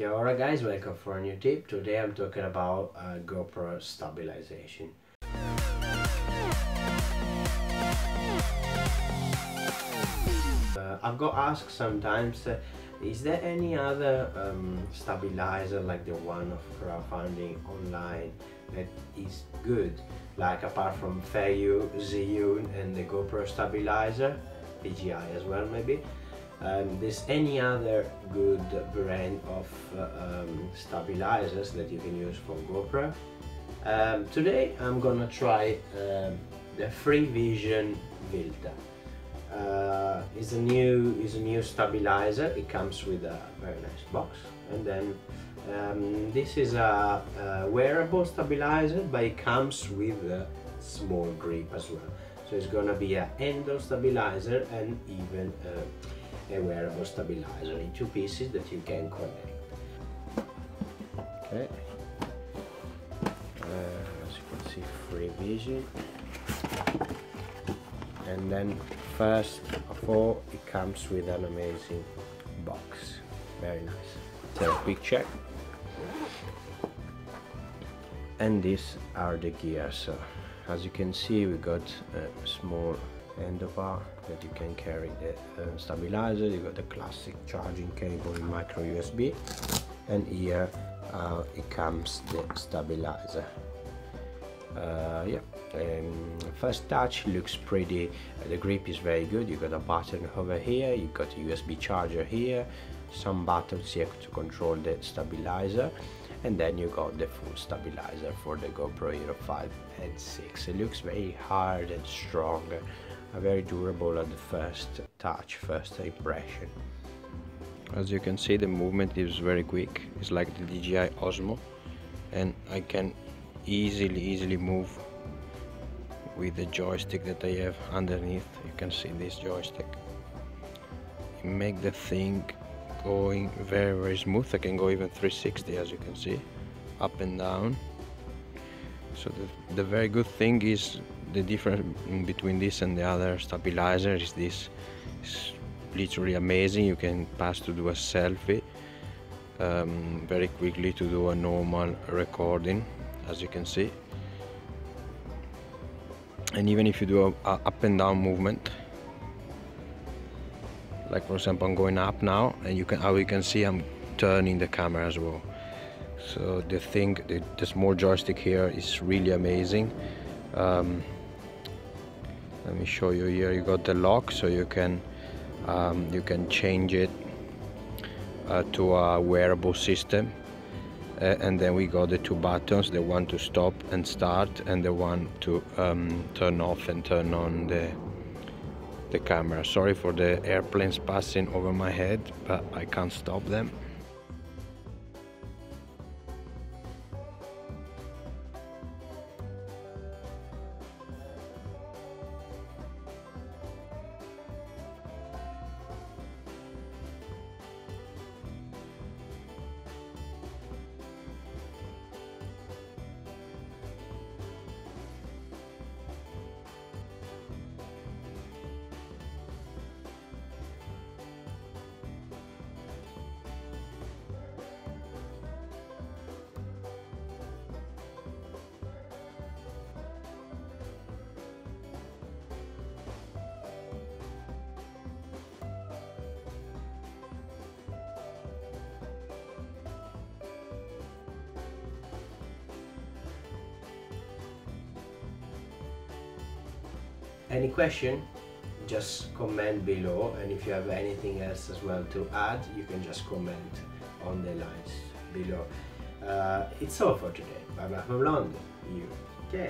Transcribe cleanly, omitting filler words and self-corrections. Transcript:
Kia ora guys, welcome for a new tip. Today I'm talking about GoPro stabilization. I've got asked sometimes, is there any other stabilizer like the one of crowdfunding online that is good, like apart from Feiyu, Zhiyun and the GoPro stabilizer, DJI as well maybe? There's any other good brand of stabilizers that you can use for GoPro? Today I'm gonna try the FreeVision VILTA. It's a new stabilizer. It comes with a very nice box, and then this is a wearable stabilizer, but it comes with a small grip as well. So it's gonna be a handheld stabilizer and even a wearable stabilizer in two pieces that you can connect. Okay, as you can see, FreeVision, and then first of all it comes with an amazing box, very nice. So a quick check, and these are the gears. So as you can see, we got a small handlebar that you can carry the stabilizer. You got the classic charging cable in micro USB, and here it comes the stabilizer. First touch looks pretty, the grip is very good. You got a button over here, you got a USB charger here, some buttons here to control the stabilizer, and then you got the full stabilizer for the GoPro HERO5 and 6. It looks very hard and strong, very durable at the first touch, first impression. As you can see, the movement is very quick. It's like the DJI Osmo, and I can easily move with the joystick that I have underneath. You can see this joystick. You make the thing going very smooth. I can go even 360, as you can see, up and down. So the very good thing is the difference between this and the other stabilizer is this is literally amazing. You can pass to do a selfie very quickly, to do a normal recording, as you can see. And even if you do a up and down movement, like for example I'm going up now, and you can see I'm turning the camera as well. So the thing, the small joystick here is really amazing. Let me show you here. You got the lock, so you can change it to a wearable system. And then we got the two buttons, the one to stop and start, and the one to turn off and turn on the camera. Sorry for the airplanes passing over my head, but I can't stop them. Any question? Just comment below, and if you have anything else as well to add, you can just comment on the lines below. It's all for today. Bye bye from London, UK.